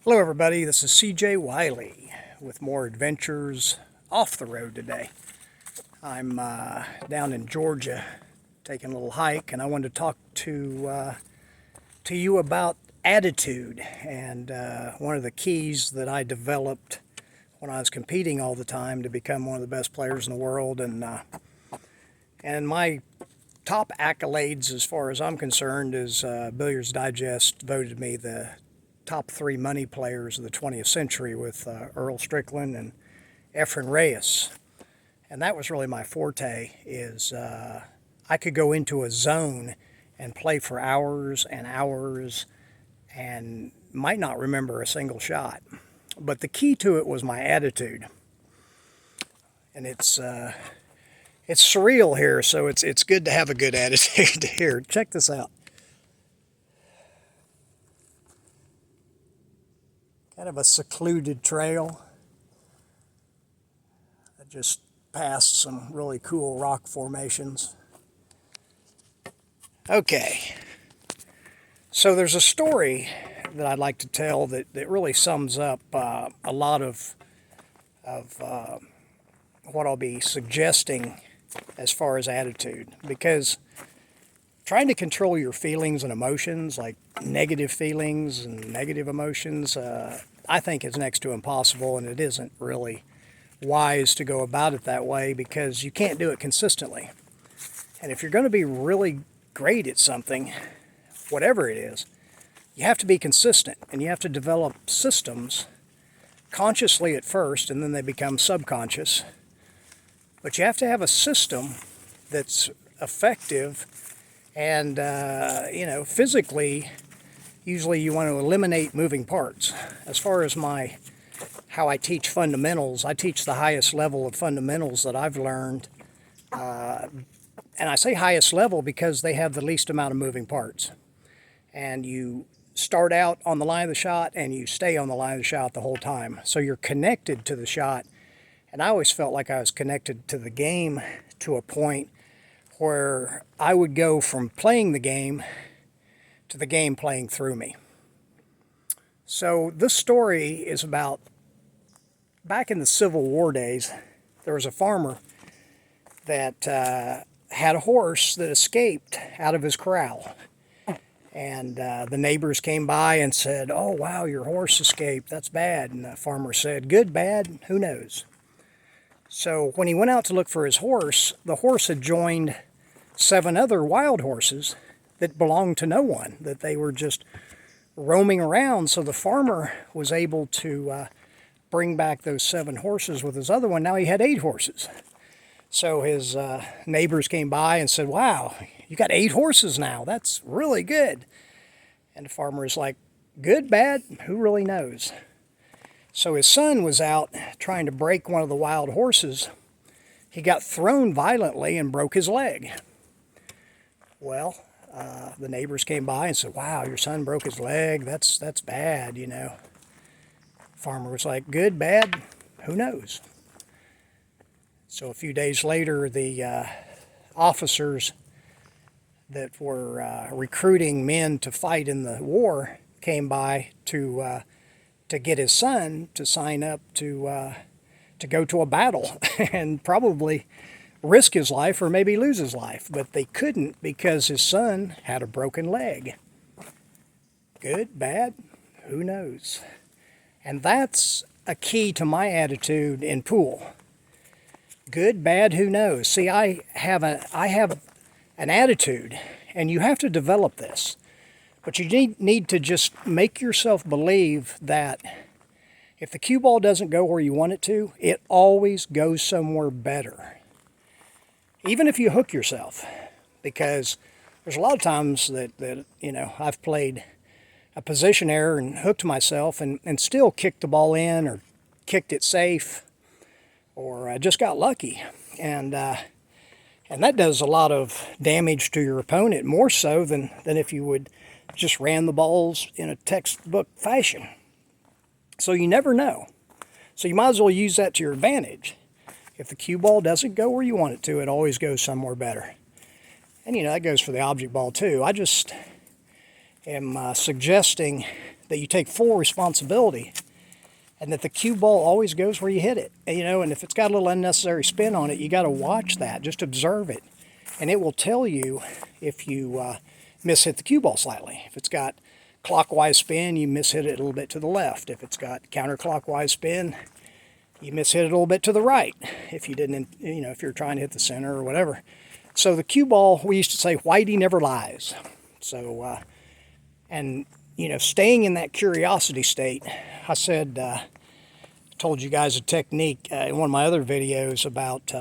Hello everybody, this is CJ Wiley with more adventures off the road today. I'm down in Georgia taking a little hike, and I wanted to talk to you about attitude and one of the keys that I developed when I was competing all the time to become one of the best players in the world. And my top accolades as far as I'm concerned is Billiards Digest voted me the top 3 money players of the 20th century with Earl Strickland and Efren Reyes. And that was really my forte, is I could go into a zone and play for hours and hours and might not remember a single shot. But the key to it was my attitude. And it's surreal here, so it's good to have a good attitude here. Check this out. Kind of a secluded trail. I just passed some really cool rock formations. Okay, so there's a story that I'd like to tell that really sums up a lot of what I'll be suggesting as far as attitude, because trying to control your feelings and emotions, like negative feelings and negative emotions, I think is next to impossible, and it isn't really wise to go about it that way because you can't do it consistently. And if you're going to be really great at something, whatever it is, you have to be consistent, and you have to develop systems consciously at first, and then they become subconscious. But you have to have a system that's effective, and physically, usually you want to eliminate moving parts. As far as how I teach fundamentals, I teach the highest level of fundamentals that I've learned. And I say highest level because they have the least amount of moving parts. And you start out on the line of the shot and you stay on the line of the shot the whole time. So you're connected to the shot. And I always felt like I was connected to the game to a point where I would go from playing the game to the game playing through me. So this story is about back in the Civil War days. There was a farmer that had a horse that escaped out of his corral. And the neighbors came by and said, "Oh, wow, your horse escaped. That's bad." And the farmer said, "Good, bad, who knows?" So when he went out to look for his horse, the horse had joined 7 other wild horses that belonged to no one, that they were just roaming around. So the farmer was able to bring back those 7 horses with his other one. Now he had 8 horses. So his neighbors came by and said, "Wow, you got 8 horses now. That's really good." And the farmer is like, "Good, bad, who really knows?" So his son was out trying to break one of the wild horses. He got thrown violently and broke his leg. Well, the neighbors came by and said, "Wow, your son broke his leg. That's bad, you know." Farmer was like, "Good, bad, who knows?" So a few days later, the officers that were recruiting men to fight in the war came by to get his son to sign up to go to a battle and probably risk his life or maybe lose his life. But they couldn't because his son had a broken leg. Good, bad, who knows? And that's a key to my attitude in pool. Good, bad, who knows? See, I have an attitude, and you have to develop this. But you need to just make yourself believe that if the cue ball doesn't go where you want it to, it always goes somewhere better. Even if you hook yourself, because there's a lot of times that I've played a position error and hooked myself and still kicked the ball in or kicked it safe or I just got lucky. And that does a lot of damage to your opponent, more so than if you would just ran the balls in a textbook fashion. So you never know. So you might as well use that to your advantage. If the cue ball doesn't go where you want it to, it always goes somewhere better. And that goes for the object ball too. I just am suggesting that you take full responsibility, and that the cue ball always goes where you hit it. And, and if it's got a little unnecessary spin on it, you got to watch that. Just observe it. And it will tell you if you mishit the cue ball slightly. If it's got clockwise spin, you mishit it a little bit to the left. If it's got counterclockwise spin, you mishit it a little bit to the right. If you didn't, if you're trying to hit the center or whatever. So the cue ball, we used to say, Whitey never lies. So, staying in that curiosity state, I said, told you guys a technique in one of my other videos about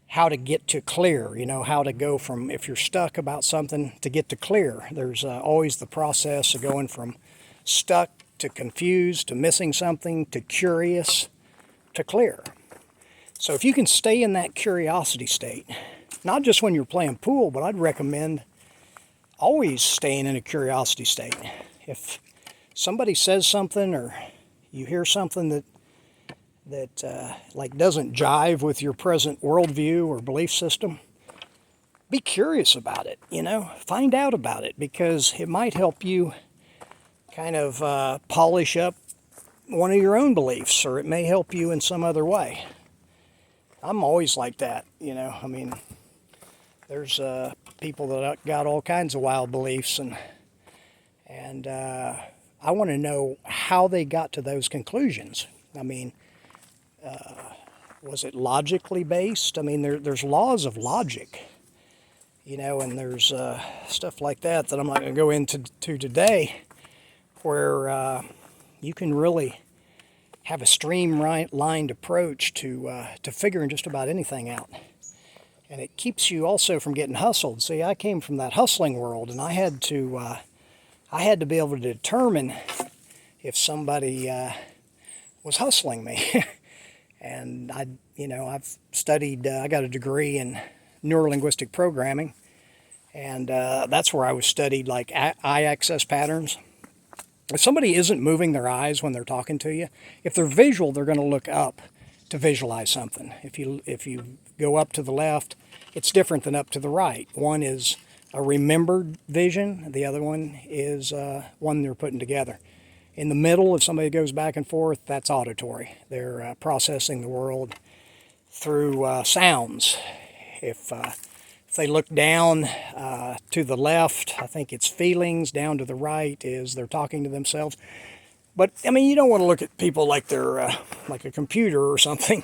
how to get to clear, how to go from, if you're stuck about something, to get to clear. There's always the process of going from stuck to confused to missing something to curious to clear. So if you can stay in that curiosity state, not just when you're playing pool, but I'd recommend always staying in a curiosity state. If somebody says something or you hear something that doesn't jive with your present worldview or belief system, be curious about it, find out about it, because it might help you kind of polish up one of your own beliefs, or it may help you in some other way. I'm always like that, there's people that got all kinds of wild beliefs, and I want to know how they got to those conclusions. Was it logically based? There's laws of logic, and there's stuff like that I'm not going to go into today, where you can really have a streamlined approach to figuring just about anything out. And it keeps you also from getting hustled. See, I came from that hustling world, and I had to be able to determine if somebody was hustling me. And I've studied, I got a degree in neurolinguistic programming, and that's where I was studied like eye access patterns. If somebody isn't moving their eyes when they're talking to you, if they're visual, they're going to look up to visualize something. If you go up to the left, it's different than up to the right. One is a remembered vision. The other one is one they're putting together. In the middle, if somebody goes back and forth, that's auditory. They're processing the world through sounds. If they look down to the left, I think it's feelings. Down to the right is they're talking to themselves. But, you don't want to look at people like they're like a computer or something.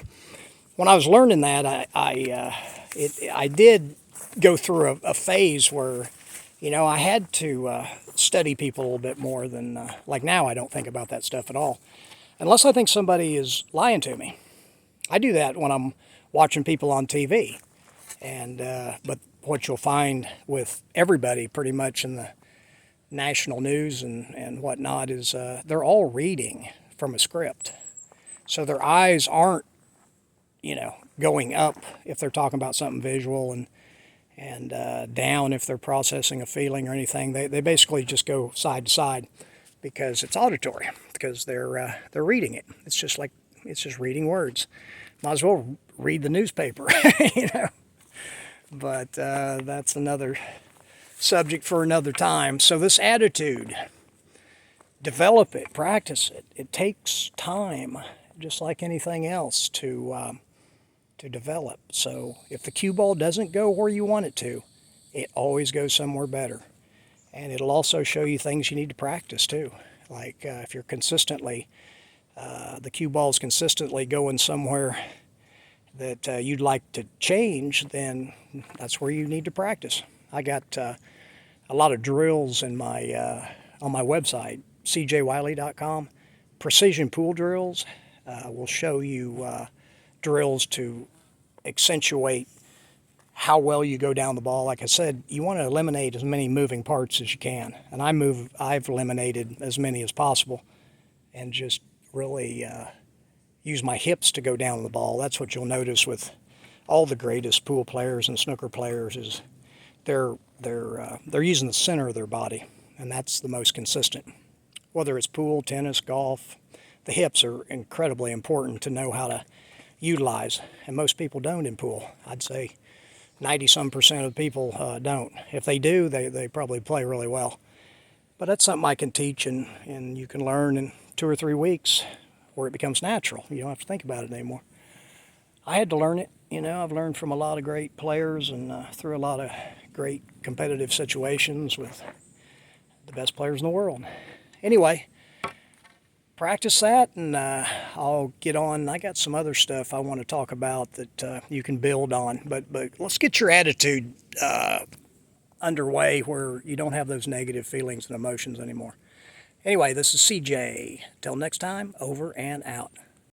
When I was learning that, I did go through a phase where, I had to study people a little bit more than, like now I don't think about that stuff at all. Unless I think somebody is lying to me. I do that when I'm watching people on TV. But what you'll find with everybody pretty much in the national news and whatnot is they're all reading from a script. So their eyes aren't, going up if they're talking about something visual, and down if they're processing a feeling or anything. They basically just go side to side because it's auditory, because they're reading it. It's just reading words. Might as well read the newspaper, But that's another subject for another time. So this attitude, develop it, practice it. It takes time, just like anything else, to develop. So if the cue ball doesn't go where you want it to, it always goes somewhere better. And it'll also show you things you need to practice too. Like if you're consistently, the cue ball's consistently going somewhere that you'd like to change, then that's where you need to practice. I got a lot of drills in my on my website, cjwiley.com. Precision pool drills will show you drills to accentuate how well you go down the ball. Like I said, you want to eliminate as many moving parts as you can. And I've eliminated as many as possible, and just really use my hips to go down the ball. That's what you'll notice with all the greatest pool players and snooker players is they're using the center of their body, and that's the most consistent. Whether it's pool, tennis, golf, the hips are incredibly important to know how to utilize, and most people don't in pool. I'd say 90-some% of people don't. If they do, they probably play really well. But that's something I can teach and you can learn in 2 or 3 weeks where it becomes natural. You don't have to think about it anymore. I had to learn it. You know, I've learned from a lot of great players and through a lot of great competitive situations with the best players in the world. Anyway, practice that and I'll get on. I got some other stuff I want to talk about that you can build on. But let's get your attitude underway where you don't have those negative feelings and emotions anymore. Anyway, this is CJ. Till next time, over and out.